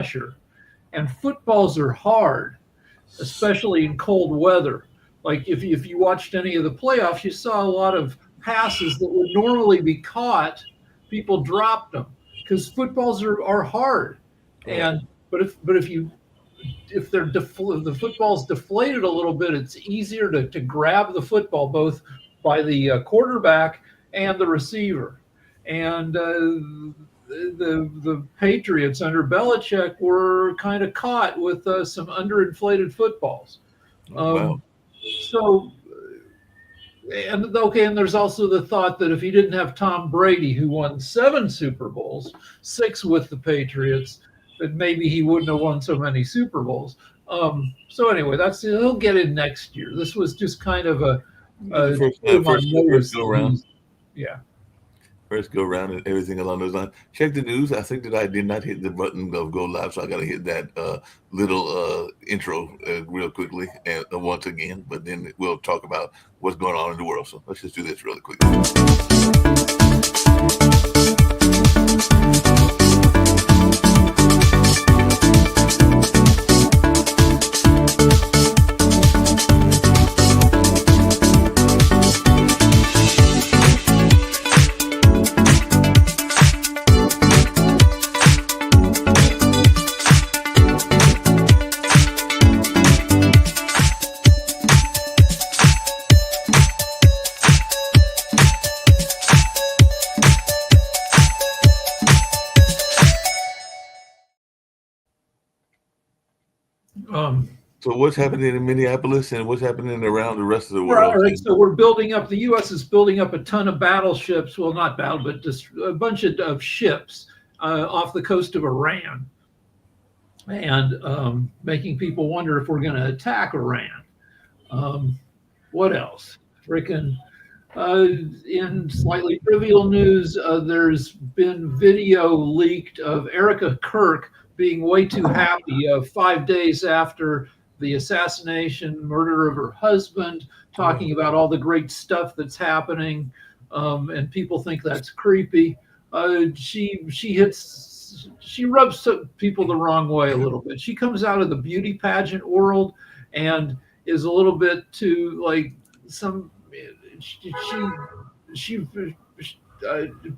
pressure. And footballs are hard, especially in cold weather. Like if you watched any of the playoffs, you saw a lot of passes that would normally be caught. People dropped them because footballs are hard. Right. And if the football's deflated a little bit, it's easier to grab the football both by the quarterback and the receiver. And the Patriots under Belichick were kind of caught with some underinflated footballs. Oh, wow. Um, so and okay, and there's also the thought that if he didn't have Tom Brady, who won 7 Super Bowls, 6 with the Patriots, that maybe he wouldn't have won so many Super Bowls. So anyway, that's he'll get in next year. This was just kind of The first, put him on first notice go that round. yeah. First go round and everything along those lines. Check the news. I think that I did not hit the button of go live, so I got to hit that little intro real quickly and once again. But then we'll talk about what's going on in the world. So let's just do this really quickly. Um, So what's happening in Minneapolis and what's happening around the rest of the all world? right, so we're building up. The U.S. is building up a ton of battleships. Well, not battle, but just a bunch of ships off the coast of Iran, and making people wonder if we're going to attack Iran. Um, what else? Frickin' uh, in slightly trivial news, there's been video leaked of Erica Kirk being way too happy 5 days after the assassination, murder of her husband, Oh, talking about all the great stuff that's happening, and people think that's creepy. She rubs people the wrong way a little bit. She comes out of the beauty pageant world and is a little bit too like some she she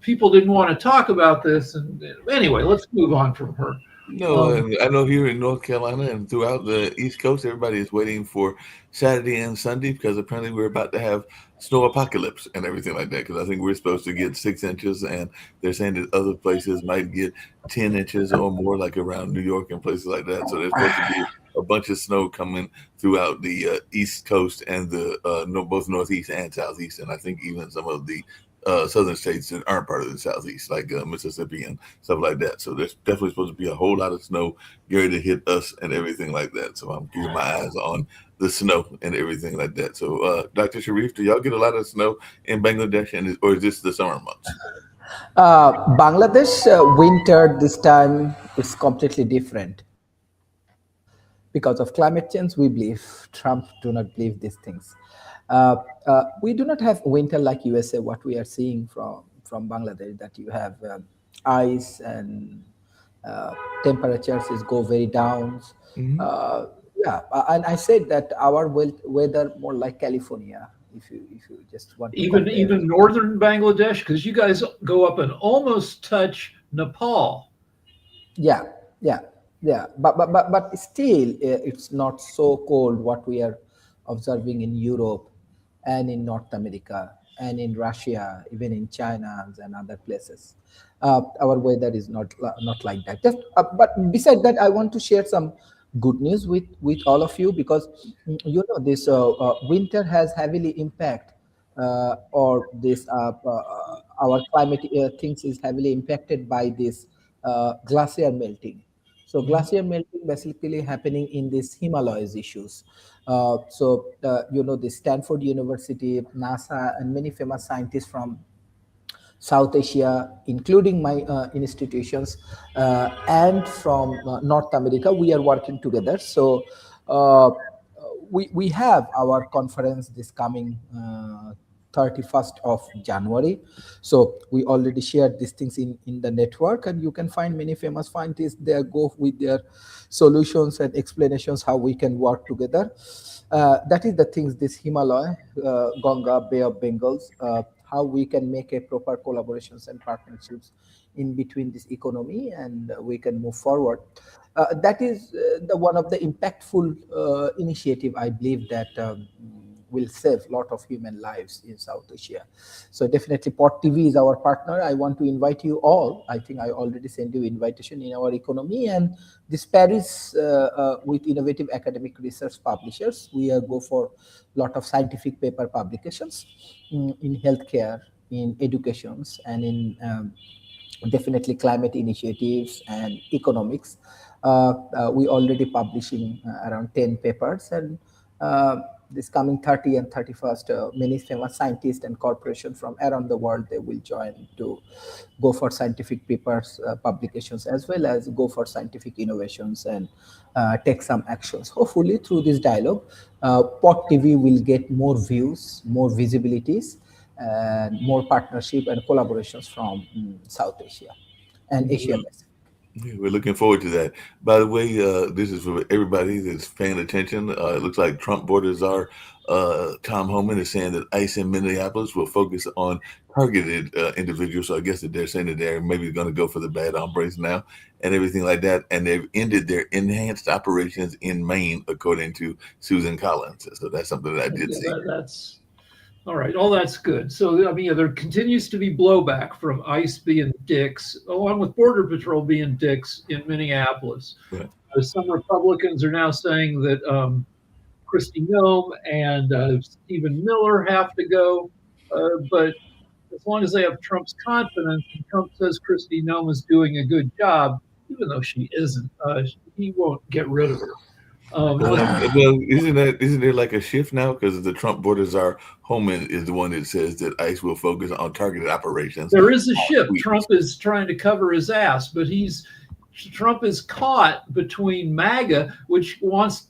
people didn't want to talk about this, and anyway, let's move on from her. no, um and I know here in North Carolina and throughout the East Coast, everybody is waiting for Saturday and Sunday because apparently we're about to have snow apocalypse and everything like that. Because I think we're supposed to get 6 inches, and they're saying that other places might get 10 inches or more, like around New York and places like that. So there's supposed to be a bunch of snow coming throughout the East Coast and the no, both Northeast and Southeast, and I think even some of the southern states that aren't part of the Southeast, like Mississippi and stuff like that. So there's definitely supposed to be a whole lot of snow ready to hit us and everything like that. So I'm keeping my eyes on the snow and everything like that. So, Dr. Sharif, do y'all get a lot of snow in Bangladesh, or is this the summer months? Bangladesh winter this time it's completely different because of climate change. We believe Trump do not believe these things. Uh, we do not have winter like USA. What we are seeing from Bangladesh that you have ice and uh, temperatures is go very down. Hmm. Uh, yeah, and I said that our weather more like California. If you just want to compare. even northern Bangladesh, because you guys go up and almost touch Nepal. Yeah, yeah, yeah. But still, it's not so cold what we are observing in Europe and in North America and in Russia, even in China and other places. Our weather is not like that. Just but beside that, I want to share some good news with all of you because you know this winter has heavily impact or this our climate things is heavily impacted by this glacier melting. So Hmm. glacier melting basically happening in these Himalayas issues. You know the Stanford University, NASA, and many famous scientists from South Asia, including my institutions, and from North America, we are working together. So we have our conference this coming 31st of January. So we already shared these things in the network, and you can find many famous scientists there go with their solutions and explanations how we can work together. That is the things, this Himalaya, Ganga, Bay of Bengals, how we can make a proper collaborations and partnerships in between this economy, and we can move forward. That is the one of the impactful initiative, I believe, that will save a lot of human lives in South Asia. So definitely Port TV is our partner. I want to invite you all. I think I already sent you invitation in our economy, and this Paris with innovative academic research publishers. We go for a lot of scientific paper publications in healthcare, in educations, and in definitely climate initiatives and economics. We already publishing around 10 papers, and this coming 30 and 31st, many famous scientists and corporations from around the world, they will join to go for scientific papers, publications, as well as go for scientific innovations and take some actions. Hopefully through this dialogue, Port TV will get more views, more visibilities, and more partnership and collaborations from South Asia and Asia Pacific. Yeah, we're looking forward to that. By the way, this is for everybody that's paying attention. It looks like Trump border czar Tom Homan is saying that ICE in Minneapolis will focus on targeted individuals. So I guess that they're saying that they're maybe going to go for the bad hombres now and everything like that. And they've ended their enhanced operations in Maine, according to Susan Collins. So that's something that I did see. That's all right. All that's good. So, I mean, there continues to be blowback from ICE being dicks, along with Border Patrol being dicks in Minneapolis. Right. Some Republicans are now saying that Kristi Noem and Stephen Miller have to go. But as long as they have Trump's confidence, and Trump says Kristi Noem is doing a good job, even though she isn't, he won't get rid of her. Well, isn't there like a shift now? Because the Trump border czar Homan is the one that says that ICE will focus on targeted operations. There is a shift. Trump is trying to cover his ass, but Trump is caught between MAGA, which wants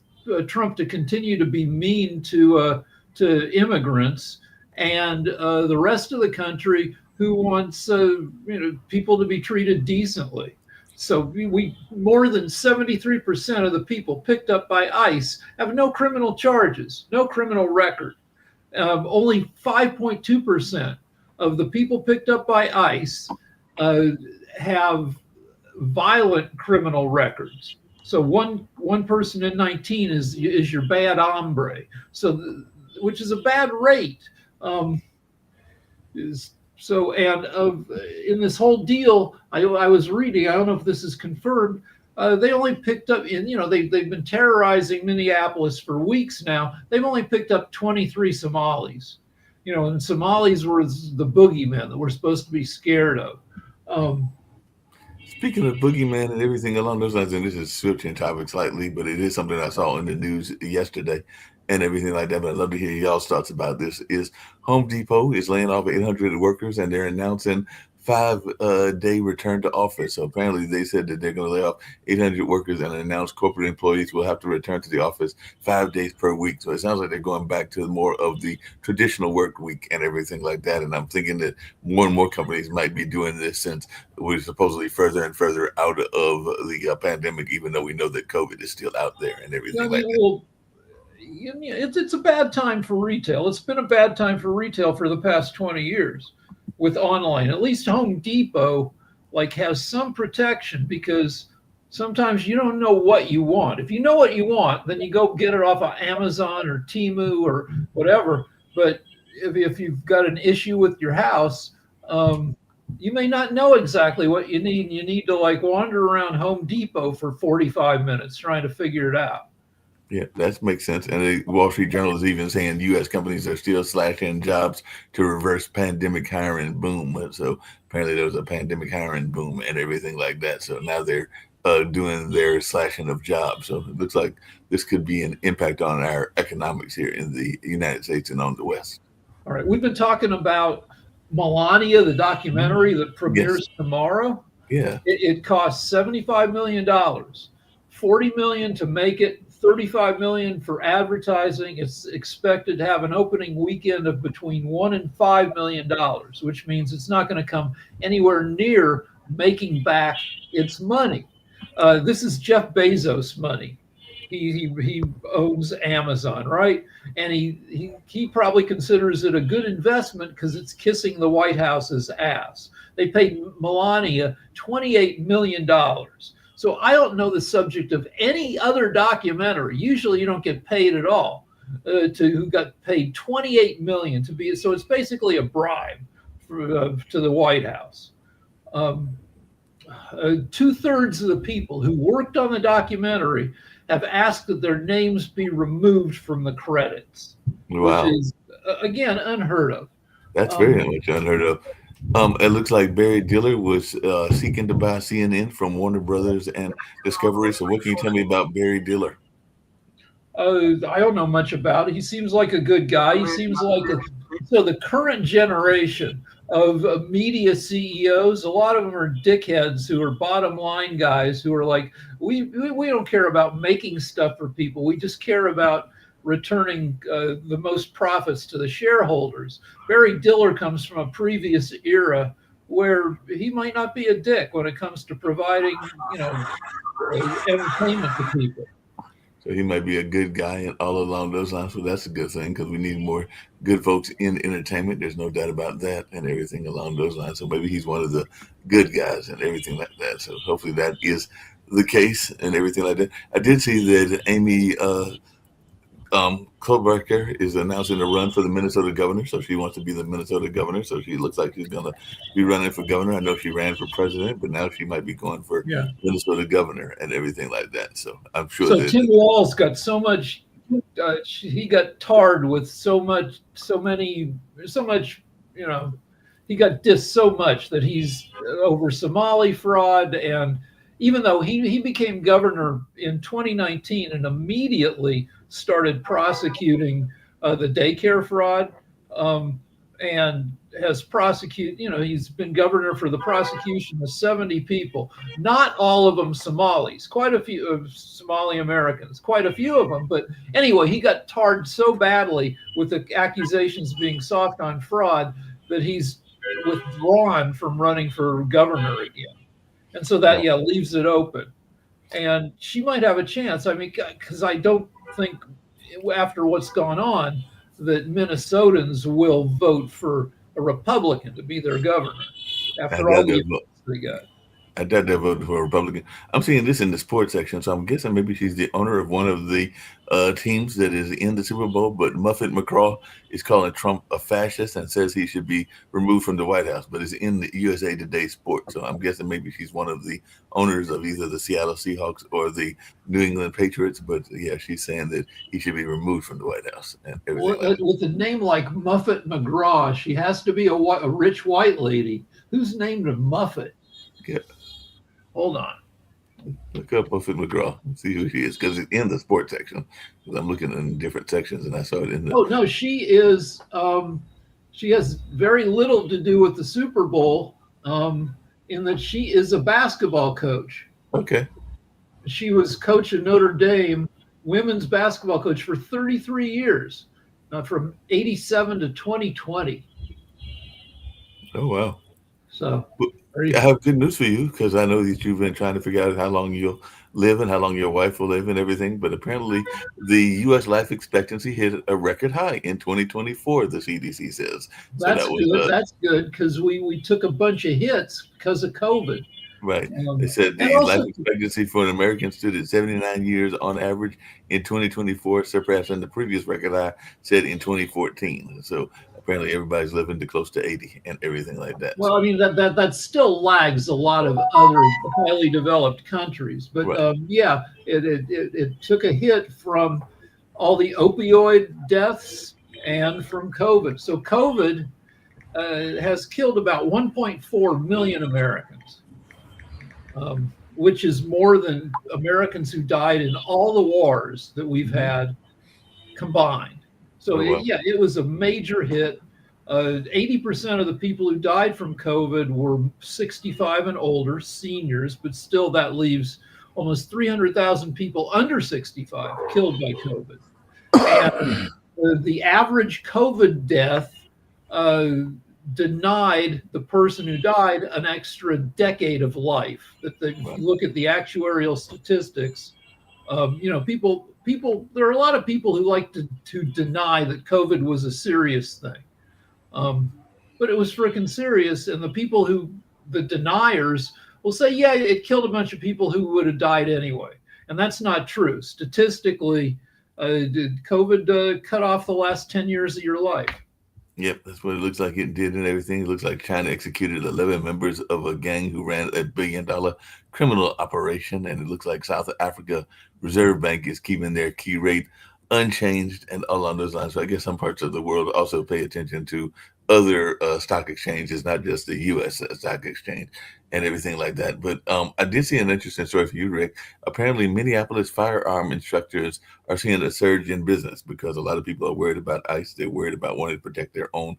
Trump to continue to be mean to immigrants, and the rest of the country who wants people to be treated decently. So we more than 73% of the people picked up by ICE have no criminal charges, no criminal record. Only 5.2% of the people picked up by ICE have violent criminal records. So one person in 19 is your bad hombre. So which is a bad rate. In this whole deal, I was reading, I don't know if this is confirmed, they only picked up they've been terrorizing Minneapolis for weeks now. They've only picked up 23 Somalis, and Somalis were the boogeymen that we're supposed to be scared of. Speaking of boogeyman and everything along those lines, and this is switching topic slightly, but it is something I saw in the news yesterday and everything like that. But I'd love to hear y'all's thoughts about this. Is Home Depot is laying off 800 workers, and they're announcing 5-day return to office. So apparently they said that they're going to lay off 800 workers and announce corporate employees will have to return to the office 5 days per week. So it sounds like they're going back to more of the traditional work week and everything like that. And I'm thinking that more and more companies might be doing this since we're supposedly further and further out of the pandemic, even though we know that COVID is still out there and everything like that. Well, it's a bad time for retail. It's been a bad time for retail for the past 20 years. With online, at least Home Depot has some protection, because sometimes you don't know what you want. If you know what you want, then you go get it off of Amazon or Temu or whatever. But if you've got an issue with your house, you may not know exactly what you need. You need to wander around Home Depot for 45 minutes trying to figure it out. Yeah, that makes sense. And the Wall Street Journal is even saying U.S. companies are still slashing jobs to reverse pandemic hiring boom. So apparently there was a pandemic hiring boom and everything like that. So now they're doing their slashing of jobs. So it looks like this could be an impact on our economics here in the United States and on the West. All right. We've been talking about Melania, the documentary that premieres tomorrow. Yeah. It cost $75 million, $40 million to make it, $35 million for advertising. It's expected to have an opening weekend of between $1 and $5 million, which means it's not going to come anywhere near making back its money. This is Jeff Bezos' money. He owns Amazon, right? And he probably considers it a good investment because it's kissing the White House's ass. They paid Melania $28 million. So I don't know the subject of any other documentary. Usually you don't get paid at all. Who got paid $28 million to be, so it's basically a bribe to the White House. 2/3 of the people who worked on the documentary have asked that their names be removed from the credits, Wow. which is again unheard of. That's very much unheard of. It looks like Barry Diller was seeking to buy CNN from Warner Brothers and Discovery. So what can you tell me about Barry Diller? I don't know much about it. He seems like a good guy. He seems like so the current generation of media CEOs, a lot of them are dickheads who are bottom line guys who are like, we don't care about making stuff for people. We just care about returning the most profits to the shareholders. Barry Diller comes from a previous era where he might not be a dick when it comes to providing, entertainment to people. So he might be a good guy and all along those lines. So that's a good thing because we need more good folks in entertainment. There's no doubt about that and everything along those lines. So maybe he's one of the good guys and everything like that. So hopefully that is the case and everything like that. I did see that Amy Klobuchar is announcing a run for the Minnesota governor. So she wants to be the Minnesota governor. So she looks like she's going to be running for governor. I know she ran for president, but now she might be going for Minnesota governor and everything like that. So I'm sure. So Tim Walz got so much, he got tarred with so much, he got dissed so much that he's over Somali fraud. And even though he became governor in 2019 and immediately started prosecuting the daycare fraud, and has prosecuted, he's been governor for the prosecution of 70 people, not all of them Somalis, quite a few of Somali Americans, quite a few of them. But anyway, he got tarred so badly with the accusations being soft on fraud that he's withdrawn from running for governor again. And so that, leaves it open. And she might have a chance. I mean, because I don't think after what's gone on that Minnesotans will vote for a Republican to be their governor after all the votes they got. I doubt they're voting for a Republican. I'm seeing this in the sports section, so I'm guessing maybe she's the owner of one of the teams that is in the Super Bowl. But Muffet McGraw is calling Trump a fascist and says he should be removed from the White House. But it's in the USA Today Sports, so I'm guessing maybe she's one of the owners of either the Seattle Seahawks or the New England Patriots. But yeah, she's saying that he should be removed from the White House and everything. With a name like Muffet McGraw, she has to be a rich white lady. Who's named a Muffet? Yeah. Hold on. Look up Muffet McGraw and see who she is, because it's in the sports section. Because I'm looking in different sections and I saw it in the. Oh no, she is. She has very little to do with the Super Bowl, in that she is a basketball coach. Okay. She was coach at Notre Dame, women's basketball coach for 33 years, from 87 to 2020. Oh wow. So. I have good news for you, because I know that you've been trying to figure out how long you'll live and how long your wife will live and everything. But apparently the U.S. life expectancy hit a record high in 2024, the CDC says. So that's good. That's good, because we took a bunch of hits because of COVID. Right. They said the life expectancy for an American stood at 79 years on average in 2024, surpassing the previous record high set in 2014. So apparently everybody's living to close to 80 and everything like that. Well, I mean, that still lags a lot of other highly developed countries. But right. It took a hit from all the opioid deaths and from COVID. So COVID has killed about 1.4 million Americans, which is more than Americans who died in all the wars that we've had combined. So it was a major hit. 80% of the people who died from COVID were 65 and older, seniors, but still that leaves almost 300,000 people under 65 killed by COVID. And the average COVID death denied the person who died an extra decade of life. That if you look at the actuarial statistics, people, there are a lot of people who like to deny that COVID was a serious thing. But it was freaking serious. And the deniers will say, yeah, it killed a bunch of people who would have died anyway. And that's not true. Statistically, did COVID cut off the last 10 years of your life? Yep, that's what it looks like it did and everything. It looks like China executed 11 members of a gang who ran a $1 billion criminal operation. And it looks like South Africa Reserve Bank is keeping their key rate unchanged and along those lines. So I guess some parts of the world also pay attention to other stock exchanges, not just the U.S. stock exchange and everything like that. But I did see an interesting story for you, Rick. Apparently, Minneapolis firearm instructors are seeing a surge in business because a lot of people are worried about ICE. They're worried about wanting to protect their own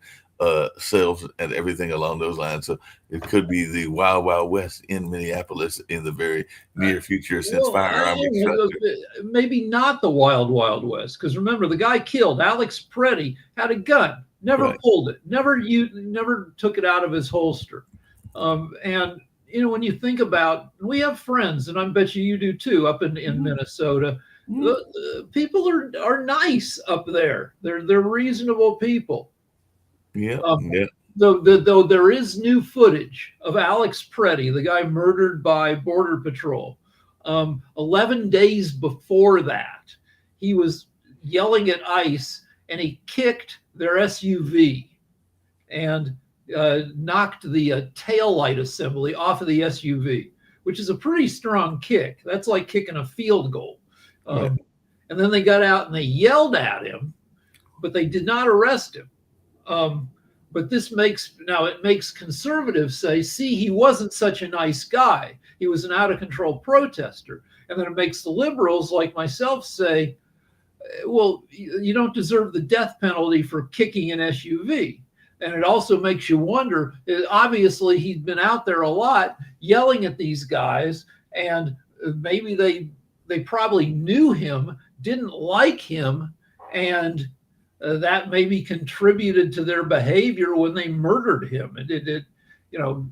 selves and everything along those lines. So it could be the wild, wild west in Minneapolis in the very near future since firearm instructors. Maybe not the wild, wild west. Because remember, the guy killed, Alex Preddy, had a gun. Never pulled it. Never took it out of his holster. And when you think about, we have friends, and I bet you do too, up in Minnesota. The people are nice up there. They're reasonable people. Yeah. Though there is new footage of Alex Preddy, the guy murdered by Border Patrol. 11 days before that, he was yelling at ICE, and he kicked their SUV and knocked the taillight assembly off of the SUV, which is a pretty strong kick. That's like kicking a field goal. And then they got out and they yelled at him, but they did not arrest him. But it makes conservatives say, see, he wasn't such a nice guy. He was an out of control protester. And then it makes the liberals like myself say, well, you don't deserve the death penalty for kicking an SUV. And it also makes you wonder, obviously he'd been out there a lot yelling at these guys, and maybe they probably knew him, didn't like him, and that maybe contributed to their behavior when they murdered him.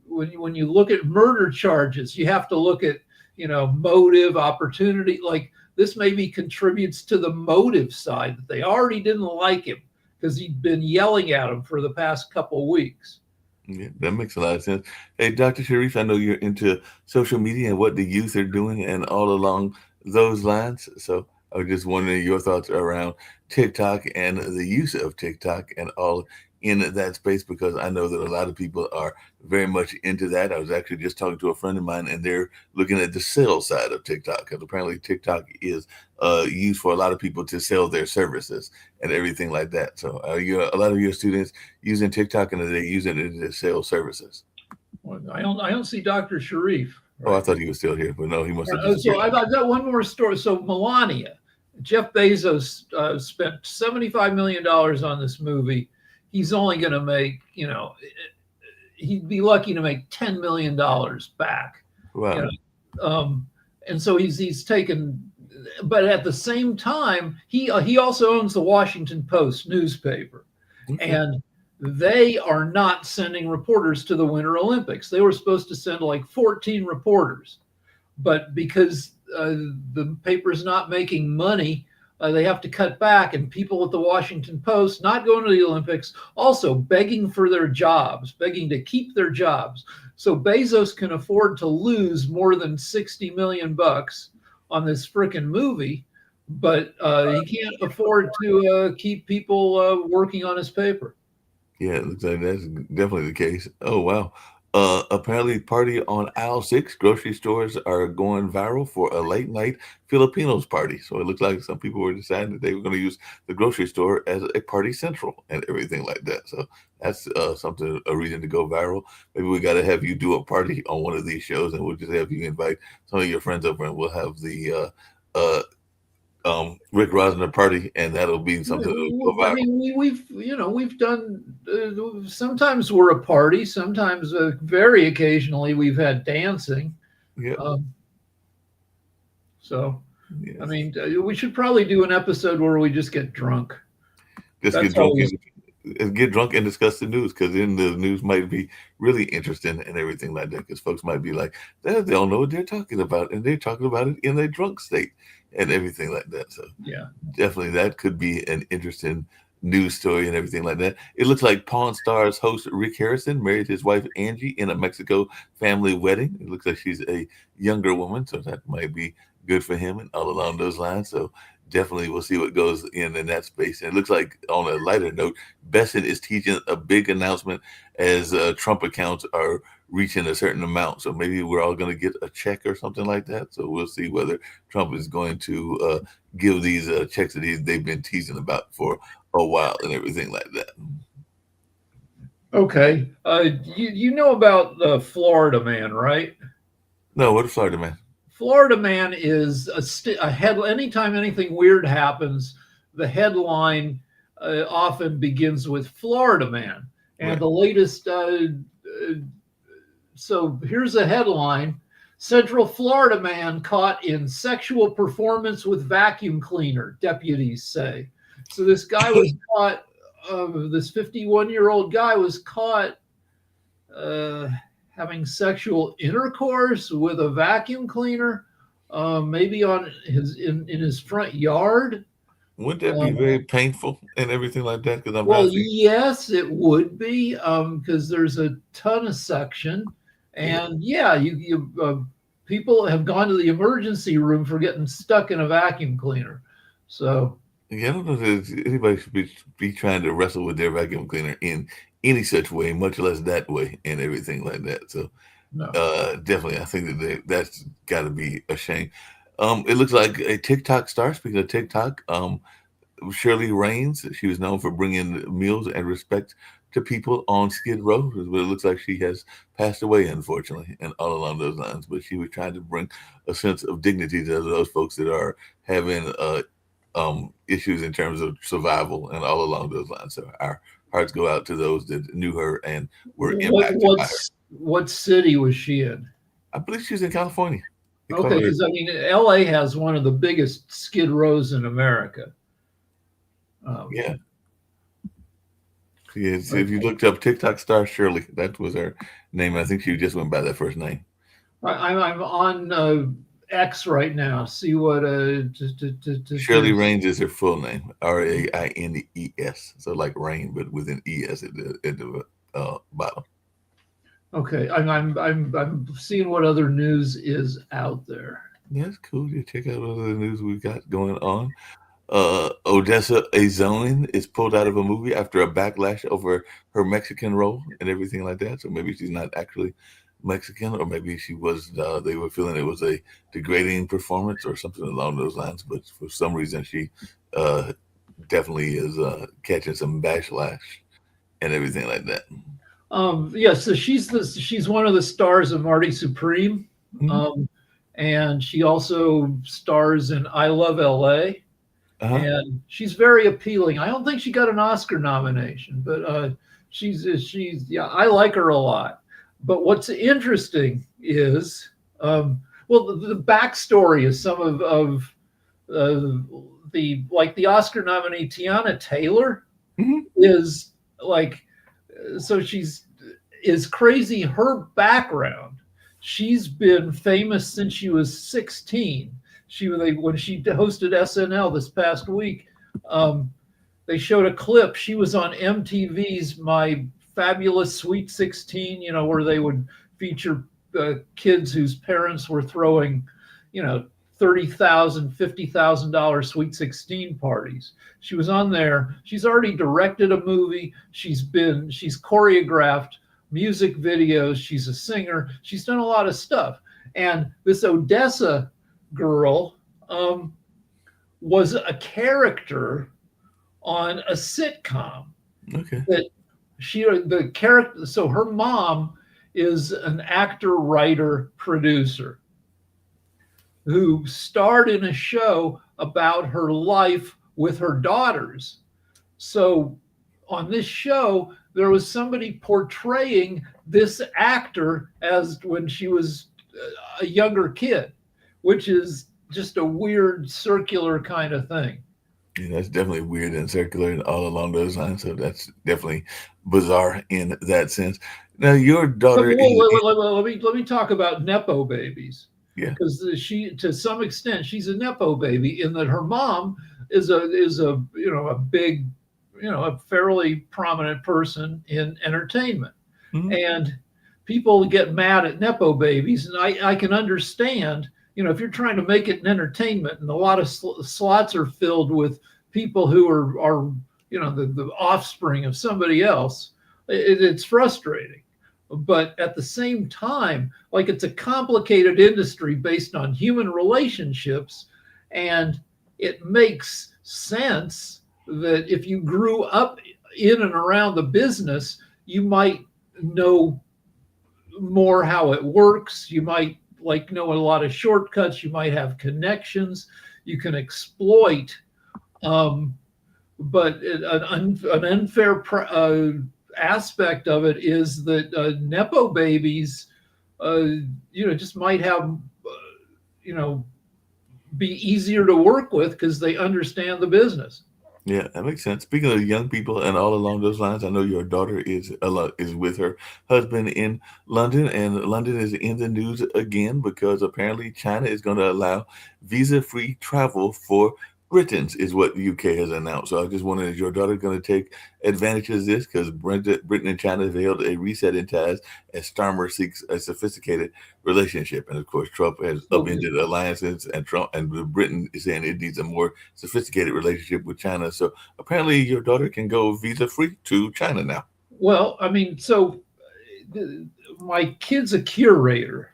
When you look at murder charges, you have to look at, motive, opportunity. Like this maybe contributes to the motive side, that they already didn't like him because he'd been yelling at him for the past couple of weeks. Yeah, that makes a lot of sense. Hey, Dr. Sharif, I know you're into social media and what the youth are doing and all along those lines. So I was just wondering your thoughts around TikTok and the use of TikTok and all in that space, because I know that a lot of people are very much into that. I was actually just talking to a friend of mine, and they're looking at the sales side of TikTok, because apparently TikTok is used for a lot of people to sell their services and everything like that. So are a lot of your students using TikTok, and are they using it to sell services? Well, I don't see Dr. Sharif. Right? Oh, I thought he was still here, but no, he must have. So I've got one more story. So Melania, Jeff Bezos spent $75 million on this movie. He's only going to make, he'd be lucky to make $10 million back. Wow. And so he's taken, but at the same time, he also owns the Washington Post newspaper. Okay. And they are not sending reporters to the Winter Olympics. They were supposed to send like 14 reporters, but because the paper's not making money, they have to cut back, and people at the Washington Post not going to the Olympics, also begging for their jobs, begging to keep their jobs. So Bezos can afford to lose more than $60 million on this frickin' movie, but he can't afford to keep people working on his paper. Yeah, it looks like that's definitely the case. Oh, wow. Apparently, party on aisle 6. Grocery stores are going viral for a late night Filipinos party. So it looks like some people were deciding that they were going to use the grocery store as a party central and everything like that. So that's a reason to go viral. Maybe we got to have you do a party on one of these shows, and we'll just have you invite some of your friends over, and we'll have the Rick Rosner party, and that'll be something. I mean, we've done. Sometimes we're a party. Sometimes, very occasionally, we've had dancing. Yeah. So, Yes. I mean, we should probably do an episode where we just get drunk. Just That's get drunk always- and get drunk and discuss the news, because then the news might be really interesting and everything like that. Because folks might be like, they don't know what they're talking about, and they're talking about it in a drunk state and everything like that. So Yeah. definitely that could be an interesting news story and everything like that. It looks like Pawn Stars host Rick Harrison married his wife Angie in a Mexico family wedding. It looks like she's a younger woman, so that might be good for him and all along those lines. So definitely we'll see what goes in that space. And it looks like, on a lighter note, Besson is teaching a big announcement as Trump accounts are reaching a certain amount. So maybe we're all going to get a check or something like that. So we'll see whether Trump is going to give these checks that they've been teasing about for a while and everything like that. Okay. You know about the Florida man, right? No, what a Florida man. Florida man is a head. Anytime anything weird happens, the headline often begins with Florida man. And Right. the latest, so here's a headline: Central Florida man caught in sexual performance with vacuum cleaner, deputies say. So this guy was caught, this 51-year-old guy was caught having sexual intercourse with a vacuum cleaner, maybe on in his front yard. Wouldn't that be very painful and everything like that? Because Well, yes, it would be, because there's a ton of suction, and yeah, you people have gone to the emergency room for getting stuck in a vacuum cleaner. So yeah, I don't know that anybody should be trying to wrestle with their vacuum cleaner in any such way, much less that way and everything like that. So no. definitely, I think that's got to be a shame. It looks like a TikTok star. Speaking of TikTok, Shirley Raines. She was known for bringing meals and respect to people on Skid Row, but it looks like she has passed away, unfortunately, and all along those lines. But she was trying to bring a sense of dignity to those folks that are having issues in terms of survival and all along those lines. So our hearts go out to those that knew her and were impacted by her. What city was she in? I believe she's in California. Okay, because I mean, LA has one of the biggest skid rows in America. Yeah. Yes, if you looked up TikTok star Shirley, that was her name. I think she just went by that first name. I'm on X right now. See what Shirley Raines is her full name, Raines. So like rain, but with an es at the bottom. Okay, I'm seeing what other news is out there. Yeah, that's cool. You check out what other news we've got going on. Odessa Azonin is pulled out of a movie after a backlash over her Mexican role and everything like that. So maybe she's not actually Mexican, or maybe she was. They were feeling it was a degrading performance or something along those lines. But for some reason, she definitely is catching some backlash and everything like that. Yeah, so she's one of the stars of Marty Supreme, Mhm. And she also stars in I Love LA. Uh-huh. And she's very appealing. I don't think she got an Oscar nomination, but she's yeah, I like her a lot. But what's interesting is, well, the backstory is some of the Oscar nominee Tiana Taylor is like, so is crazy. Her background, she's been famous since she was 16. When she hosted SNL this past week, they showed a clip. She was on MTV's My Fabulous Sweet 16, where they would feature kids whose parents were throwing, $30,000, $50,000 Sweet 16 parties. She was on there. She's already directed a movie. She's choreographed music videos. She's a singer. She's done a lot of stuff. And this Odessa girl was a character on a sitcom. Okay. The character. So her mom is an actor, writer, producer who starred in a show about her life with her daughters. So on this show, there was somebody portraying this actor as when she was a younger kid, which is just a weird circular kind of thing. Yeah, that's definitely weird and circular and all along those lines. So that's definitely bizarre in that sense. Now, your But daughter is, let me talk about nepo babies, yeah. because she, to some extent, she's a nepo baby in that her mom is a a big, a fairly prominent person in entertainment, Mhm. and people get mad at nepo babies, and I can understand. If you're trying to make it in entertainment, and a lot of slots are filled with people who are the offspring of somebody else, it's frustrating. But at the same time, like, it's a complicated industry based on human relationships, and it makes sense that if you grew up in and around the business, you might know more how it works. You might like know a lot of shortcuts. You might have connections you can exploit. Um, but an unfair aspect of it is that nepo babies, just might have, you know, be easier to work with because they understand the business. Yeah, that makes sense. Speaking of young people and all along those lines, I know your daughter is with her husband in London, and London is in the news again because apparently China is going to allow visa-free travel for Britons, is what the UK has announced. So I just wondered, is your daughter going to take advantage of this? Because Britain and China have held a reset in ties as Starmer seeks a sophisticated relationship, and of course Trump has upended alliances, and Britain is saying it needs a more sophisticated relationship with China. So apparently, your daughter can go visa free to China now. Well, I mean, so my kid's a curator,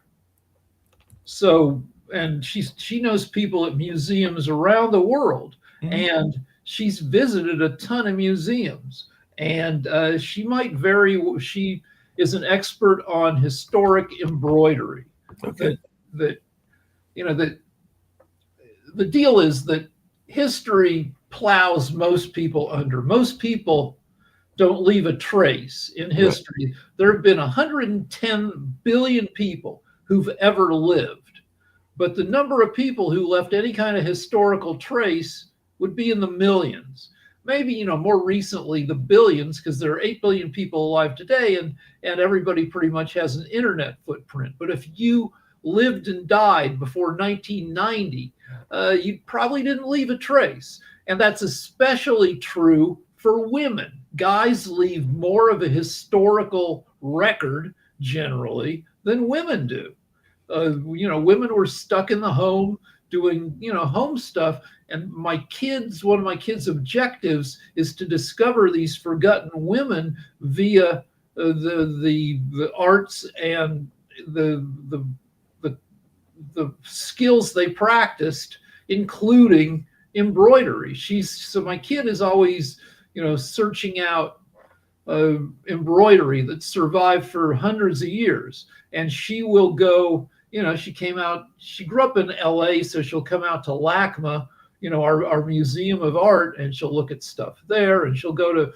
so, and she knows people at museums around the world, Mhm. and she's visited a ton of museums, and she is an expert on historic embroidery. Okay. That that the deal is that history plows most people under. Most people don't leave a trace in Right. history. There have been 110 billion people who've ever lived, but the number of people who left any kind of historical trace would be in the millions. Maybe, more recently, the billions, because there are 8 billion people alive today, and everybody pretty much has an internet footprint. But if you lived and died before 1990, you probably didn't leave a trace. And that's especially true for women. Guys leave more of a historical record generally than women do. Women were stuck in the home doing, home stuff. And one of my kids' objectives is to discover these forgotten women via the arts and the the skills they practiced, including embroidery. So my kid is always, searching out embroidery that survived for hundreds of years, and she will go. She grew up in LA, so she'll come out to LACMA, our museum of art, and she'll look at stuff there, and she'll go to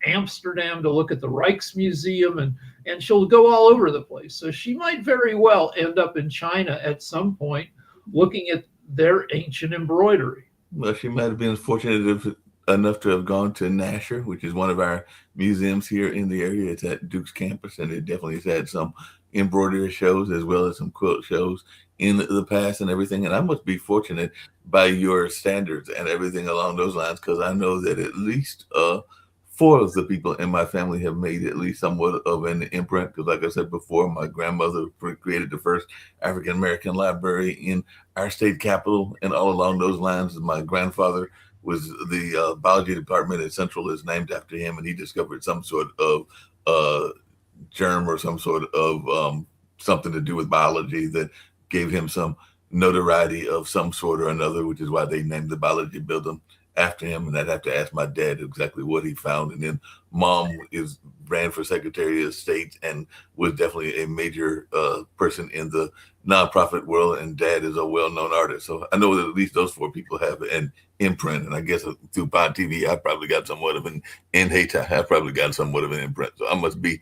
Amsterdam to look at the Rijksmuseum, and she'll go all over the place. So she might very well end up in China at some point looking at their ancient embroidery. Well, she might have been fortunate enough to have gone to Nasher, which is one of our museums here in the area. It's at Duke's campus, and it definitely has had some embroidery shows as well as some quilt shows in the past and everything. And I must be fortunate by your standards and everything along those lines, because I know that at least 4 of the people in my family have made at least somewhat of an imprint. Because, like I said before, my grandmother created the first African American library in our state capital, and all along those lines, my grandfather was the biology department at Central is named after him, and he discovered some sort of germ or some sort of something to do with biology that gave him some notoriety of some sort or another, which is why they named the biology building after him. And I'd have to ask my dad exactly what he found. And then mom ran for Secretary of State and was definitely a major person in the nonprofit world. And dad is a well-known artist. So I know that at least those 4 people have an imprint. And I guess through Pod TV, I probably got somewhat of an, in Haiti, I probably got somewhat of an imprint. So I must be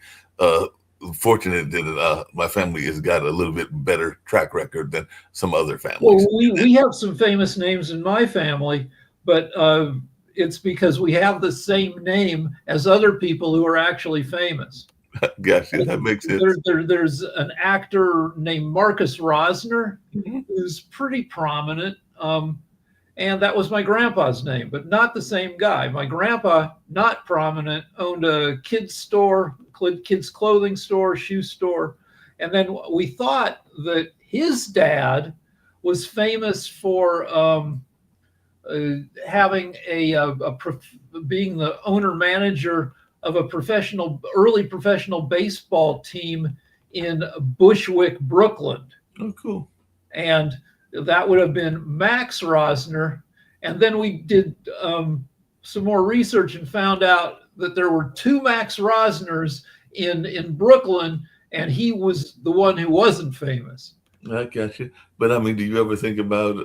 fortunate that my family has got a little bit better track record than some other families. Well, we have some famous names in my family, but it's because we have the same name as other people who are actually famous. Gotcha, that makes sense. There's an actor named Marcus Rosner who's pretty prominent. And that was my grandpa's name, but not the same guy. My grandpa, not prominent, owned a kids store, kids clothing store, shoe store. And then we thought that his dad was famous for having being the owner manager of a early professional baseball team in Bushwick, Brooklyn. Oh, cool. And that would have been Max Rosner. And then we did some more research and found out that there were two Max Rosners in Brooklyn, and he was the one who wasn't famous. I got you. But I mean, do you ever think about,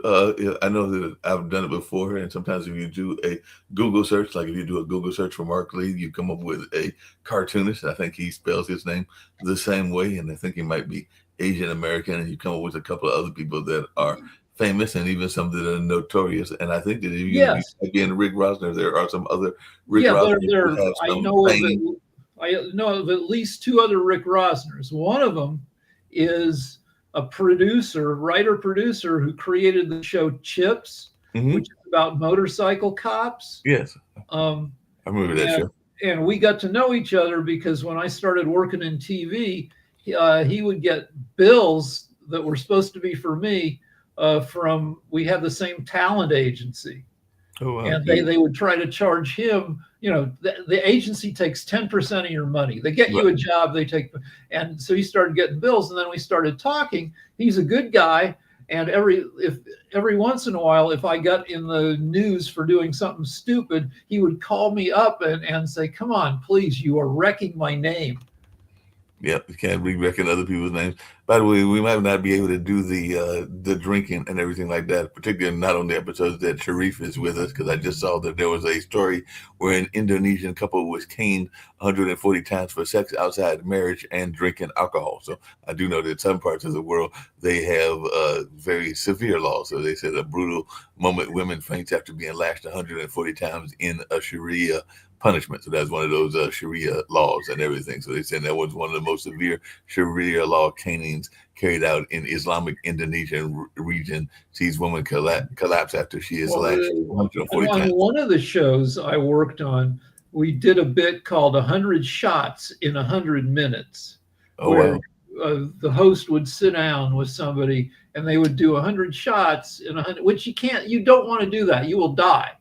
I know that I've done it before, and sometimes if you do a Google search, like if you do a Google search for Mark Lee, you come up with a cartoonist. I think he spells his name the same way, and I think he might be Asian American, and you come up with a couple of other people that are famous and even some that are notorious. And I think that if you again Rick Rosner, there are some other Rick Rosners. I know of at least two other Rick Rosners. One of them is a writer-producer who created the show Chips, which is about motorcycle cops. Yes, I remember that show. And we got to know each other because when I started working in TV, he would get bills that were supposed to be for me we had the same talent agency. Oh, wow. And they would try to charge him, the agency takes 10% of your money. They get you a job, and so he started getting bills, and then we started talking. He's a good guy. And every once in a while, if I got in the news for doing something stupid, he would call me up and say, "Come on, please, you are wrecking my name." Yep, you can't re-reckon other people's names. By the way, we might not be able to do the drinking and everything like that, particularly not on the episodes that Sharif is with us, because I just saw that there was a story where an Indonesian couple was caned 140 times for sex outside marriage and drinking alcohol. So I do know that some parts of the world, they have very severe laws. So they said a brutal moment, women faints after being lashed 140 times in a Sharia punishment. So that's one of those Sharia laws and everything. So they said that was one of the most severe Sharia law canings carried out in Islamic Indonesian region. Sees woman collapse after she is lashed 140 times. On one of the shows I worked on, we did a bit called 100 Shots in 100 Minutes. Oh, wow. The host would sit down with somebody and they would do 100 shots in 100, which you don't want to do that. You will die.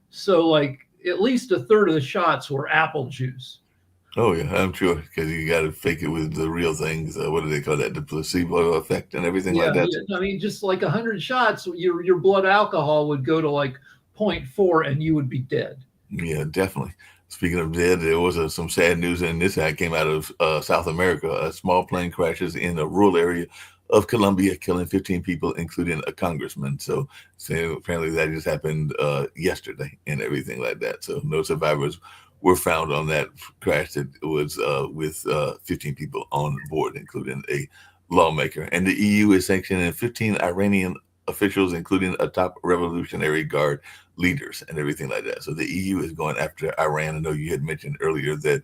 So like, at least a third of the shots were apple juice. Oh yeah, I'm sure, because you got to fake it with the real things. What do they call that? The placebo effect and everything like that. Yeah. I mean, just like 100 shots, your blood alcohol would go to like 0.4 and you would be dead. Yeah, definitely. Speaking of dead, there was some sad news, and this came out of South America. A small plane crashes in a rural area of Colombia, killing 15 people, including a congressman. So apparently that just happened yesterday and everything like that. So no survivors were found on that crash that was with 15 people on board, including a lawmaker. And the EU is sanctioning 15 Iranian officials, including a top Revolutionary Guard leaders and everything like that. So the EU is going after Iran. I know you had mentioned earlier that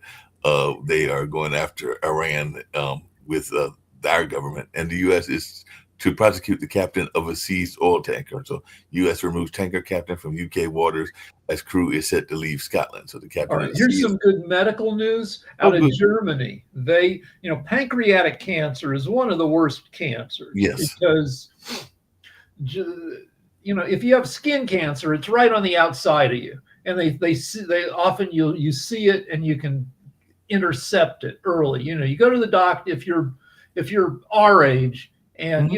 they are going after Iran with our government, and the U.S. is to prosecute the captain of a seized oil tanker. So U.S. removes tanker captain from U.K. waters as crew is set to leave Scotland. So the captain. All right, here's some good medical news out of Germany. Pancreatic cancer is one of the worst cancers. Yes. Because, if you have skin cancer, it's right on the outside of you, and they often you see it and you can intercept it early. You go to the doctor if you're our age, and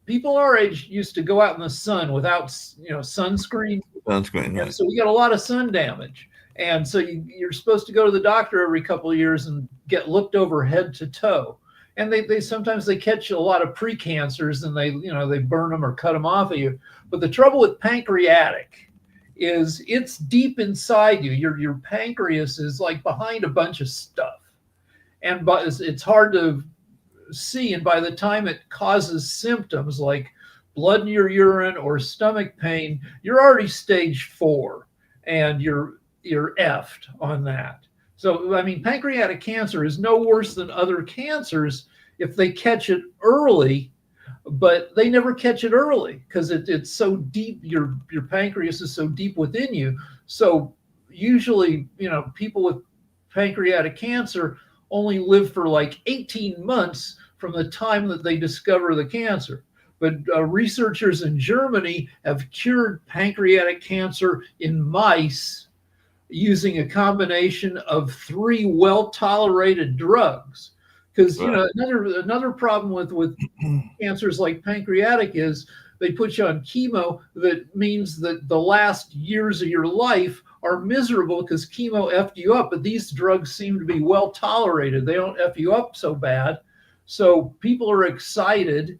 people our age used to go out in the sun without sunscreen. Sunscreen, right. So we got a lot of sun damage, and so you're supposed to go to the doctor every couple of years and get looked over head to toe. And they sometimes catch a lot of precancers and they burn them or cut them off of you. But the trouble with pancreatic is it's deep inside you. Your pancreas is like behind a bunch of stuff. and but it's hard to see. And by the time it causes symptoms like blood in your urine or stomach pain, you're already stage 4, and you're effed on that. So, I mean, pancreatic cancer is no worse than other cancers if they catch it early, but they never catch it early because it's so deep. Your pancreas is so deep within you. So usually, people with pancreatic cancer only live for like 18 months from the time that they discover the cancer. But researchers in Germany have cured pancreatic cancer in mice using a combination of 3 well-tolerated drugs. Because another problem with cancers like pancreatic is they put you on chemo. That means that the last years of your life are miserable because chemo effed you up. But these drugs seem to be well tolerated. They don't F you up so bad. So people are excited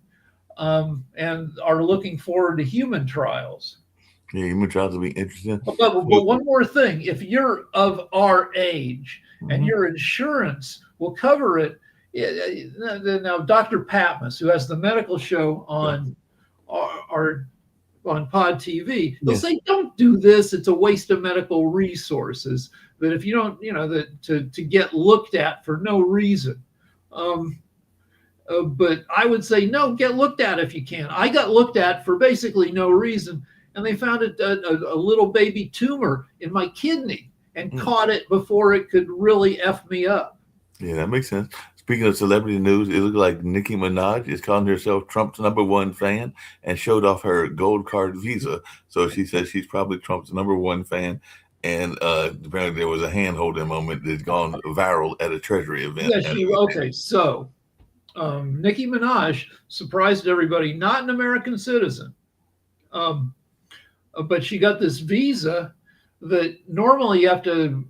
and are looking forward to human trials. Yeah, human trials will be interesting. But one more thing, if you're of our age and your insurance will cover it, now Dr. Patmos, who has the medical show on on Pod TV, they'll say, don't do this. It's a waste of medical resources. That if you don't, that to get looked at for no reason. But I would say, no, get looked at if you can. I got looked at for basically no reason. And they found a little baby tumor in my kidney and caught it before it could really F me up. Yeah, that makes sense. Speaking of celebrity news, it looks like Nicki Minaj is calling herself Trump's #1 fan and showed off her gold card visa. So she says she's probably Trump's #1 fan. And apparently there was a hand-holding moment that's gone viral at a Treasury event. Okay, so Nicki Minaj surprised everybody, not an American citizen. But she got this visa that normally you have to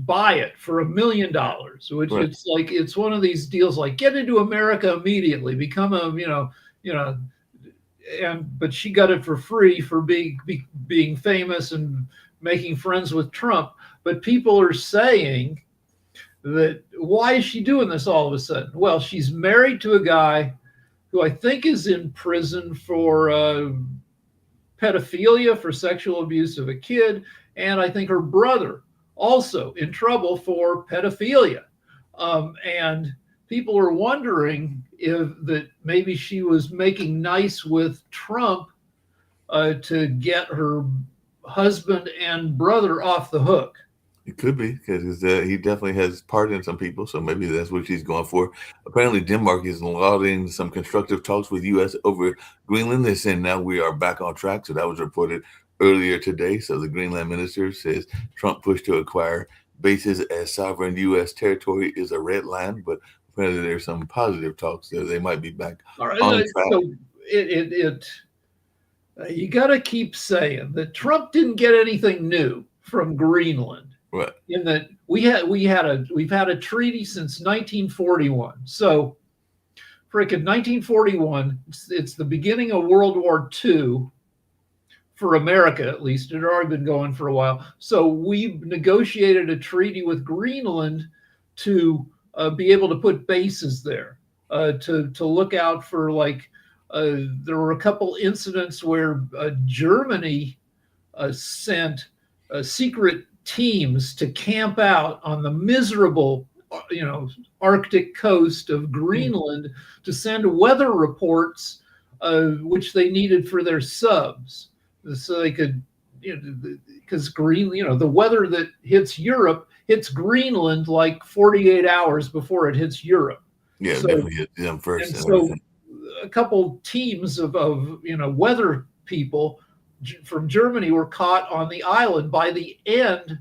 buy it for $1 million, which right. It's one of these deals like get into America immediately, become but she got it for free for being famous and making friends with Trump. But people are saying that why is she doing this all of a sudden? Well, she's married to a guy who I think is in prison for pedophilia, for sexual abuse of a kid, and I think her brother also in trouble for pedophilia. And people are wondering if that maybe she was making nice with Trump to get her husband and brother off the hook. It could be because he definitely has pardoned some people, so maybe that's what she's going for. Apparently, Denmark is lauding some constructive talks with U.S. over Greenland. They're saying now we are back on track. So that was reported earlier today. So the Greenland minister says Trump push to acquire bases as sovereign U.S. territory is a red line, but apparently there's some positive talks there. They might be back on track. So you got to keep saying that Trump didn't get anything new from Greenland. Right. In that we've had a treaty since 1941. So, frickin' 1941, it's the beginning of World War II for America, at least. It had already been going for a while. So we negotiated a treaty with Greenland to be able to put bases there, to look out for there were a couple incidents where Germany sent secret teams to camp out on the miserable, Arctic coast of Greenland to send weather reports, which they needed for their subs, so they could, because Greenland, the weather that hits Europe hits Greenland like 48 hours before it hits Europe. Yeah, so, definitely hit them first. And so a couple teams of weather people from Germany were caught on the island. By the end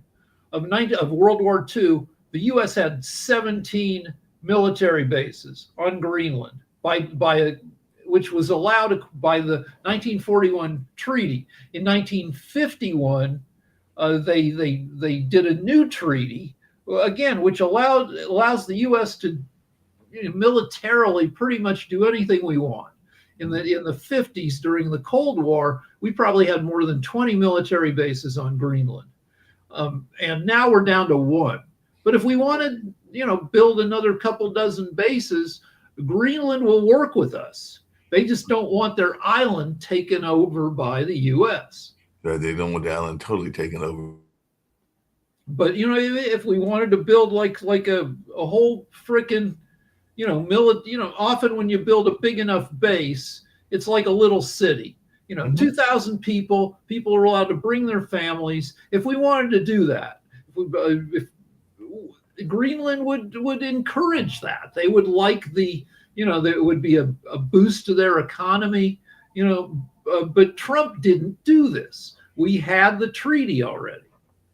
of World War II, the U.S. had 17 military bases on Greenland, which was allowed by the 1941 treaty. In 1951, they did a new treaty again, which allows the U.S. to militarily pretty much do anything we want. In the 50s, during the Cold War, we probably had more than 20 military bases on Greenland. And now we're down to 1. But if we want to, build another couple dozen bases, Greenland will work with us. They just don't want their island taken over by the U.S. They don't want the island totally taken over. But if we wanted to build like a whole freaking, often when you build a big enough base, it's like a little city. 2,000 people are allowed to bring their families. If we wanted to do that, if Greenland would encourage that. They would like there would be a boost to their economy, but Trump didn't do this. We had the treaty already.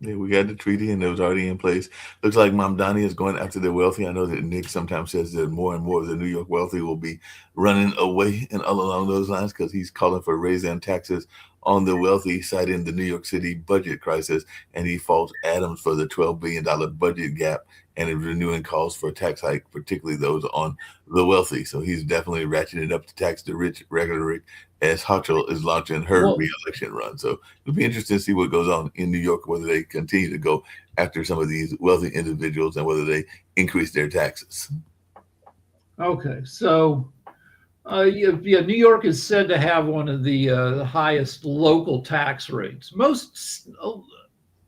Yeah, we had the treaty and it was already in place. Looks like Mamdani is going after the wealthy. I know that Nick sometimes says that more and more of the New York wealthy will be running away and all along those lines because he's calling for raising taxes on the wealthy, citing the New York City budget crisis. And he faults Adams for the $12 billion budget gap and is renewing calls for a tax hike, particularly those on the wealthy. So he's definitely ratcheting up the tax the rich rhetoric as Hochul is launching her re-election run. So it'll be interesting to see what goes on in New York, whether they continue to go after some of these wealthy individuals and whether they increase their taxes. Okay, so New York is said to have one of the highest local tax rates.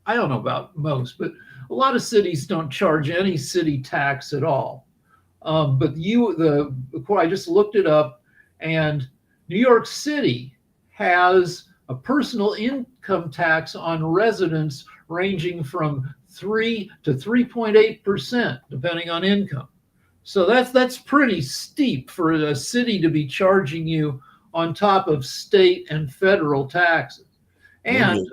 I don't know about most, but a lot of cities don't charge any city tax at all. But I just looked it up, and New York City has a personal income tax on residents ranging from 3 to 3.8%, depending on income. So that's pretty steep for a city to be charging you on top of state and federal taxes. And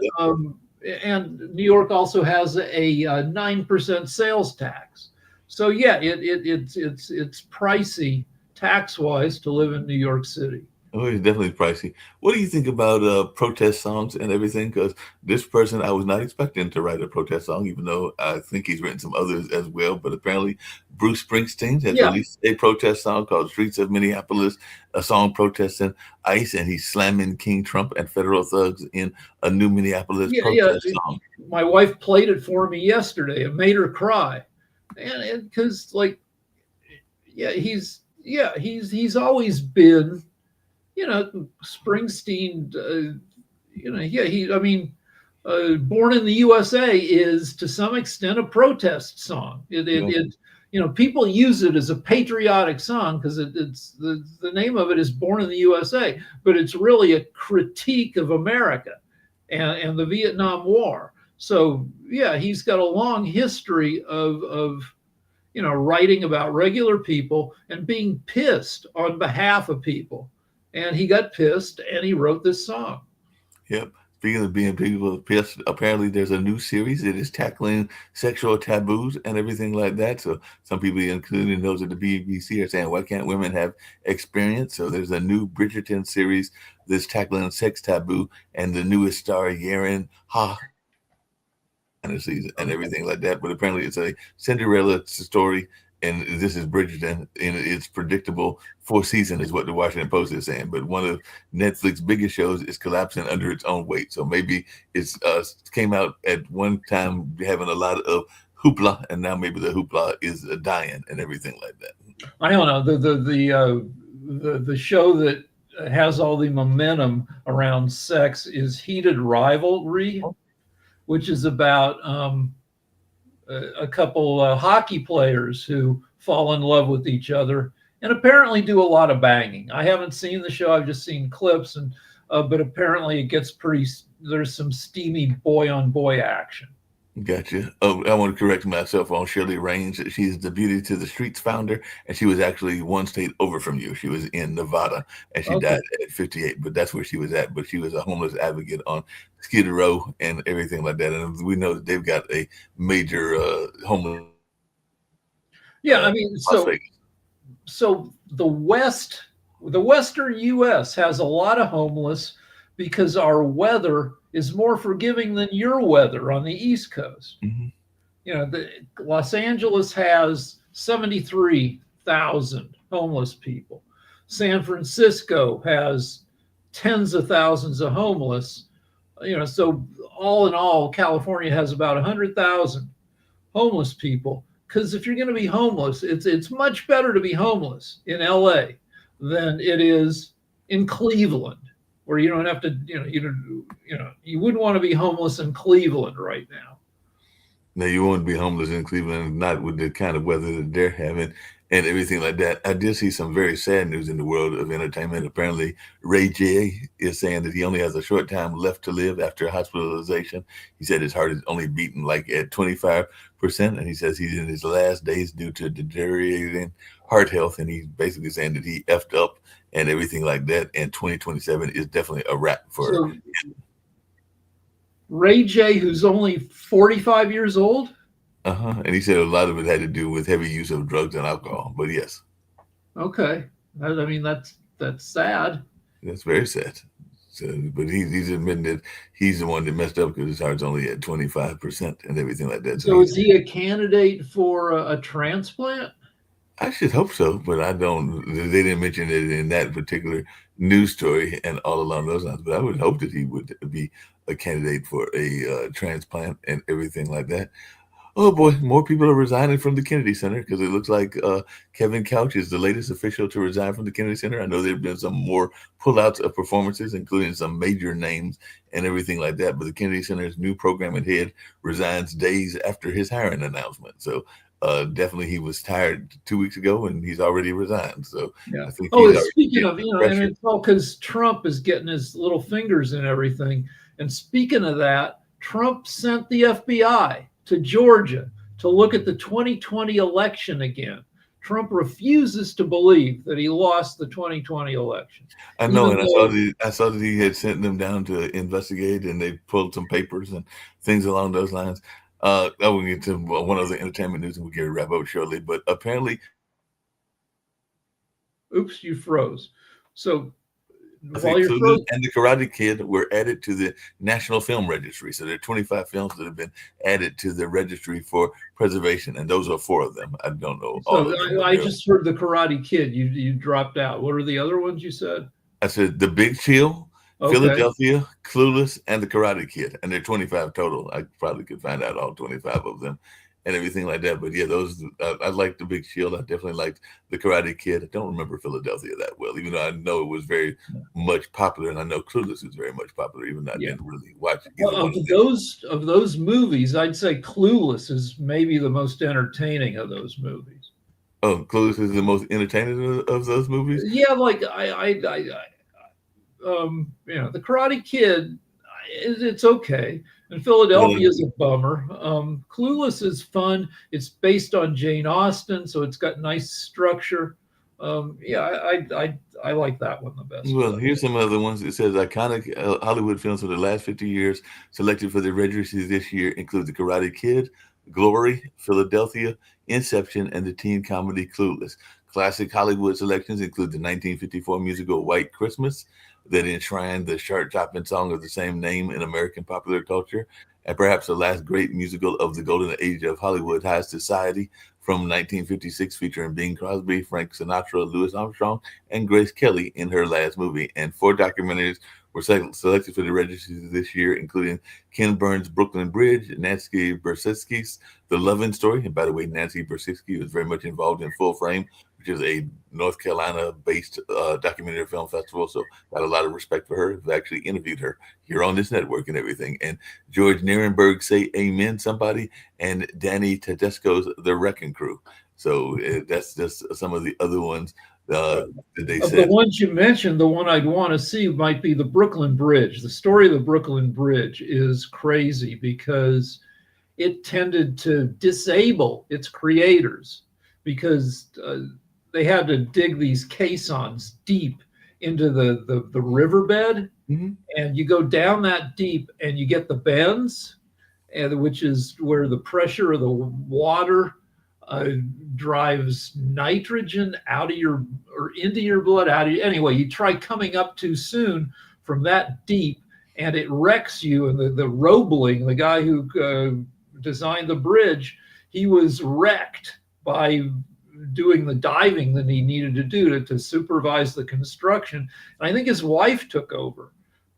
New York also has a 9% sales tax. So yeah, it's pricey tax-wise to live in New York City. Oh, it's definitely pricey. What do you think about protest songs and everything? Because this person, I was not expecting to write a protest song, even though I think he's written some others as well. But apparently, Bruce Springsteen has released a protest song called Streets of Minneapolis, a song protesting ICE, and he's slamming King Trump and federal thugs in a new Minneapolis protest song. My wife played it for me yesterday. It made her cry. And because, he's always been, Springsteen, Born in the USA is to some extent a protest song. People use it as a patriotic song because it's the name of it is Born in the USA, but it's really a critique of America and the Vietnam War. So yeah, he's got a long history of writing about regular people and being pissed on behalf of people. And he got pissed and he wrote this song. Yep. Speaking of being people pissed, apparently there's a new series that is tackling sexual taboos and everything like that. So some people, including those at the BBC, are saying, why can't women have experience? So there's a new Bridgerton series that's tackling sex taboo, and the newest star, Yaren fantasies and everything like that. But apparently it's a Cinderella story, and this is Bridgerton, and it's predictable. 4th season is what the Washington Post is saying. But one of Netflix's biggest shows is collapsing under its own weight. So maybe it's came out at one time having a lot of hoopla, and now maybe the hoopla is dying and everything like that. I don't know. The show that has all the momentum around sex is Heated Rivalry, which is about a couple hockey players who fall in love with each other and apparently do a lot of banging. I haven't seen the show. I've just seen clips, and but apparently it gets there's some steamy boy-on-boy action. Gotcha. Oh, I want to correct myself on Shirley Raines. She's the Beauty to the Streets founder, and she was actually one state over from you. She was in Nevada, and she died at 58, but that's where she was at. But she was a homeless advocate on Skid Row and everything like that. And we know that they've got a major homeless. Yeah, so the Western U.S. has a lot of homeless because our weather is more forgiving than your weather on the East Coast. Mm-hmm. Los Angeles has 73,000 homeless people. San Francisco has tens of thousands of homeless. So all in all, California has about 100,000 homeless people. Because if you're going to be homeless, it's much better to be homeless in LA than it is in Cleveland, where you don't have to, you wouldn't want to be homeless in Cleveland right now. Now, you won't be homeless in Cleveland, not with the kind of weather that they're having and everything like that. I did see some very sad news in the world of entertainment. Apparently, Ray J is saying that he only has a short time left to live after hospitalization. He said his heart is only beating like at 25%, and he says he's in his last days due to deteriorating heart health, and he's basically saying that he effed up and everything like that, and 2027 is definitely a wrap for So, Ray J, who's only 45 years old? And he said a lot of it had to do with heavy use of drugs and alcohol, but yes. Okay. I mean, that's sad. That's very sad. So, but he's admitting that he's the one that messed up because his heart's only at 25% and everything like that. So is he a candidate for a transplant? I should hope so, but I don't. They didn't mention it in that particular news story and all along those lines. But I would hope that he would be a candidate for a transplant and everything like that. Oh boy, more people are resigning from the Kennedy Center because it looks like Kevin Couch is the latest official to resign from the Kennedy Center. I know there have been some more pullouts of performances, including some major names and everything like that. But the Kennedy Center's new programming head resigns days after his hiring announcement. So definitely he was tired 2 weeks ago and he's already resigned. So yeah. I think Speaking of, and it's all because Trump is getting his little fingers in everything. And speaking of that, Trump sent the FBI to Georgia to look at the 2020 election again. Trump refuses to believe that he lost the 2020ty election. I know, and I saw that he had sent them down to investigate, and they pulled some papers and things along those lines. I will get to one other entertainment news, and we'll get to wrap up shortly. But apparently, oops, you froze. So while you're frozen, and the Karate Kid were added to the National Film Registry. So there are 25 films that have been added to the registry for preservation, and those are 4 of them. I don't know. So I just heard the Karate Kid. You dropped out. What are the other ones you said? I said The Big Chill, Philadelphia, Clueless, and the Karate Kid, and there are 25 total. I probably could find out all 25 of them and everything like that. But yeah, those I liked The Big Chill. I definitely liked the Karate Kid. I don't remember Philadelphia that well, even though I know it was very much popular, and I know Clueless was very much popular, even though I didn't really watch it. Well, of those movies, I'd say Clueless is maybe the most entertaining of those movies. Oh, Clueless is the most entertaining of those movies? Yeah, like the Karate Kid, it's okay. And Philadelphia is a bummer. Clueless is fun. It's based on Jane Austen, so it's got nice structure. I like that one the best. Well, here's some other ones. It says iconic Hollywood films of the last 50 years selected for the registry this year include The Karate Kid, Glory, Philadelphia, Inception, and the teen comedy Clueless. Classic Hollywood selections include the 1954 musical White Christmas that enshrined the chart-topping song of the same name in American popular culture, and perhaps the last great musical of the golden age of Hollywood, High Society, from 1956, featuring Bing Crosby, Frank Sinatra, Louis Armstrong, and Grace Kelly in her last movie. And 4 documentaries were selected for the registry this year, including Ken Burns' Brooklyn Bridge, Nancy Bersinski's The Lovin' Story. And by the way, Nancy Bersinski was very much involved in Full Frame, which is a North Carolina-based documentary film festival. So got a lot of respect for her. I've actually interviewed her here on this network and everything. And George Nierenberg, Say Amen Somebody, and Danny Tedesco's The Wrecking Crew. So that's just some of the other ones that they said. The ones you mentioned, the one I'd want to see might be the Brooklyn Bridge. The story of the Brooklyn Bridge is crazy because it tended to disable its creators because they had to dig these caissons deep into the riverbed, and you go down that deep and you get the bends, and which is where the pressure of the water drives nitrogen out of your or into your blood anyway. You try coming up too soon from that deep and it wrecks you. And the Roebling, the guy who designed the bridge, he was wrecked by doing the diving that he needed to do to supervise the construction. And I think his wife took over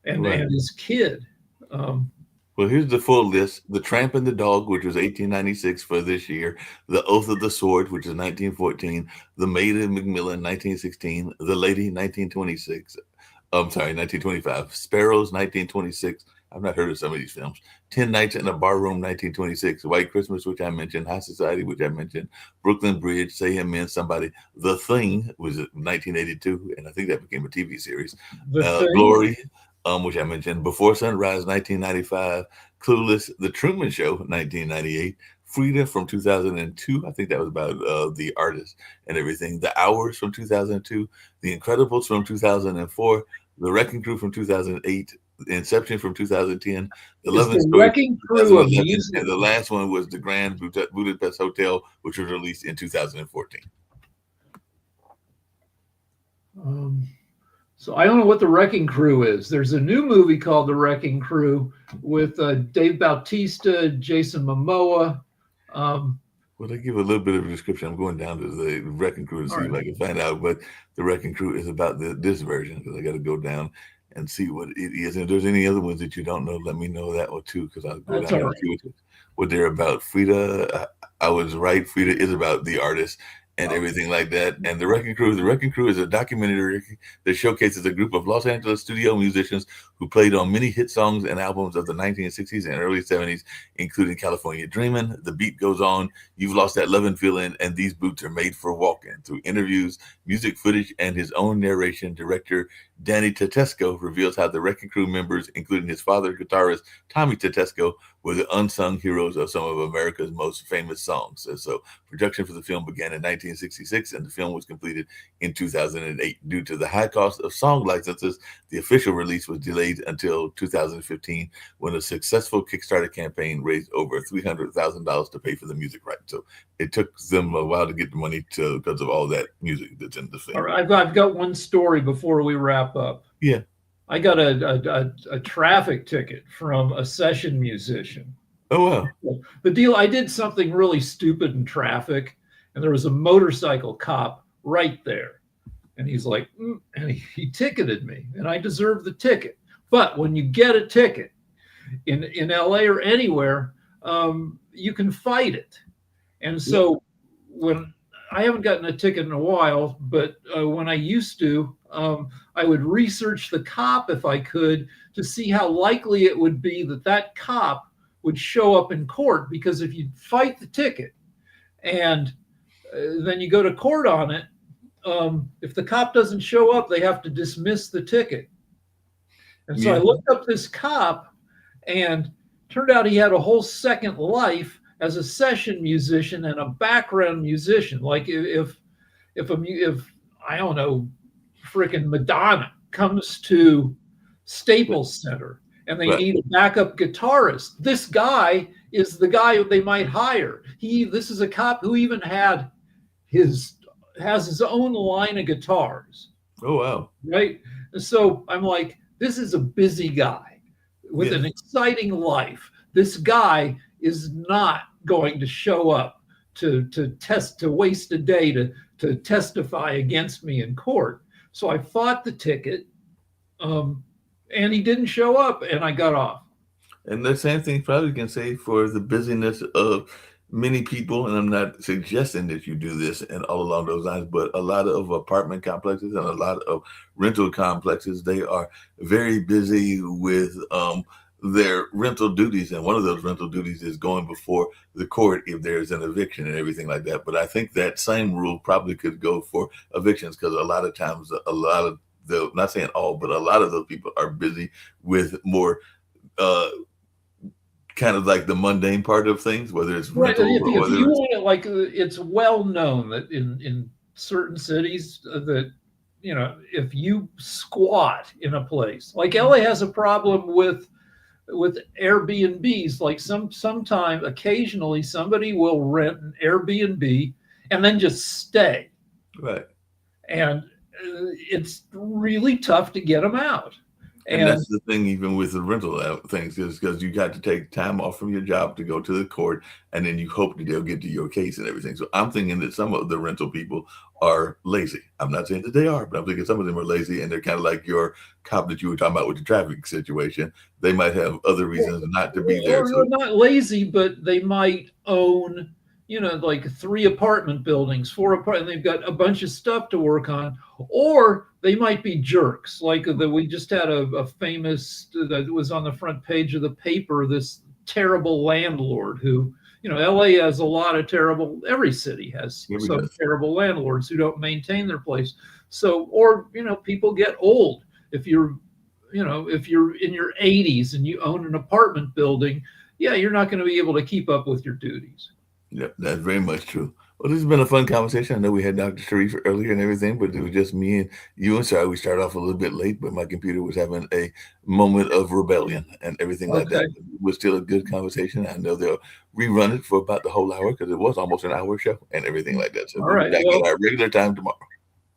and his kid. Well, here's the full list: The Tramp and the Dog, which was 1896 for this year; The Oath of the Sword, which is 1914; The Maid of Macmillan, 1916; The Lady, 1926. I'm sorry, 1925. Sparrows, 1926. I've not heard of some of these films. 10 Nights in a Barroom, 1926. White Christmas, which I mentioned. High Society, which I mentioned. Brooklyn Bridge, Say Him Men, Somebody. The Thing was 1982, and I think that became a TV series. The Thing. Glory, which I mentioned. Before Sunrise, 1995. Clueless, The Truman Show, 1998. Frida from 2002. I think that was about the artist and everything. The Hours from 2002. The Incredibles from 2004. The Wrecking Crew from 2008. Inception from 2010. The Love and Story Wrecking Crew of 2011, music. and the last one was The Grand Budapest Hotel, which was released in 2014. So I don't know what The Wrecking Crew is. There's a new movie called The Wrecking Crew with Dave Bautista, Jason Momoa. Well, they give a little bit of a description. I'm going down to the Wrecking Crew to see if I can find out. But the Wrecking Crew is about this version, because I got to go down and see what it is. And if there's any other ones that you don't know, let me know that one too, because I'll go down and see what they're about. Frida, I was right. Frida is about the artist and everything like that. And the Wrecking Crew is a documentary that showcases a group of Los Angeles studio musicians who played on many hit songs and albums of the 1960s and early 70s, including California Dreamin', The Beat Goes On, You've Lost That Lovin' Feeling, and These Boots Are Made for Walking. Through interviews, music footage, and his own narration, director Danny Tedesco reveals how the Wrecking Crew members, including his father, guitarist Tommy Tedesco, were the unsung heroes of some of America's most famous songs. And so production for the film began in 1966, and the film was completed in 2008. Due to the high cost of song licenses, the official release was delayed until 2015, when a successful Kickstarter campaign raised over $300,000 to pay for the music rights. So it took them a while to get the money because of all that music that's in the film. All right, I've got one story before we wrap up. Yeah. I got a traffic ticket from a session musician. Oh, wow. The deal, I did something really stupid in traffic, and there was a motorcycle cop right there. And he's like, and he ticketed me, and I deserved the ticket. But when you get a ticket in LA or anywhere, you can fight it. And so when I haven't gotten a ticket in a while, but when I used to, I would research the cop if I could to see how likely it would be that cop would show up in court. Because if you fight the ticket and then you go to court on it, if the cop doesn't show up, they have to dismiss the ticket. And so I looked up this cop, and turned out he had a whole second life as a session musician and a background musician. Like if I don't know, freaking Madonna comes to Staples Center and they need a backup guitarist, this guy is the guy they might hire. This is a cop who even has his own line of guitars. Oh, wow. Right. So I'm like, this is a busy guy with an exciting life. This guy is not going to show up to waste a day to testify against me in court. So I fought the ticket, and he didn't show up, and I got off. And the same thing probably can say for the busyness of many people, and I'm not suggesting that you do this and all along those lines, but a lot of apartment complexes and a lot of rental complexes, they are very busy with their rental duties, and one of those rental duties is going before the court if there's an eviction and everything like that. But I think that same rule probably could go for evictions, because a lot of times, a lot of the, not saying all, but a lot of those people are busy with more kind of like the mundane part of things, whether it's rental or whether it's well known that in certain cities that, you know, if you squat in a place, like LA has a problem with Airbnbs. Like sometime occasionally somebody will rent an Airbnb and then just stay. Right. And it's really tough to get them out. And And that's the thing, even with the rental things, is because you got to take time off from your job to go to the court, and then you hope that they'll get to your case and everything. So I'm thinking that some of the rental people are lazy. I'm not saying that they are, but I'm thinking some of them are lazy, and they're kind of like your cop that you were talking about with the traffic situation. They might have other reasons not to be there. or So not lazy, but they might own, like 3 apartment buildings, 4 apartment. They've got a bunch of stuff to work on, or they might be jerks. Like we just had a famous that was on the front page of the paper. This terrible landlord who, LA has a lot of terrible. Every city has Every some does. terrible landlords who don't maintain their place. So, or people get old. If you're in your 80s and you own an apartment building, yeah, you're not going to be able to keep up with your duties. Yep, that's very much true. Well, this has been a fun conversation. I know we had Dr. Sharif earlier and everything, but it was just me and you. And sorry, we started off a little bit late, but my computer was having a moment of rebellion and everything like that. Okay. It was still a good conversation. I know they'll rerun it for about the whole hour because it was almost an hour show and everything like that. So All we'll be right. back Well, at our regular time tomorrow.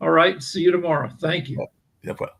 all right. See you tomorrow. Thank you. No problem.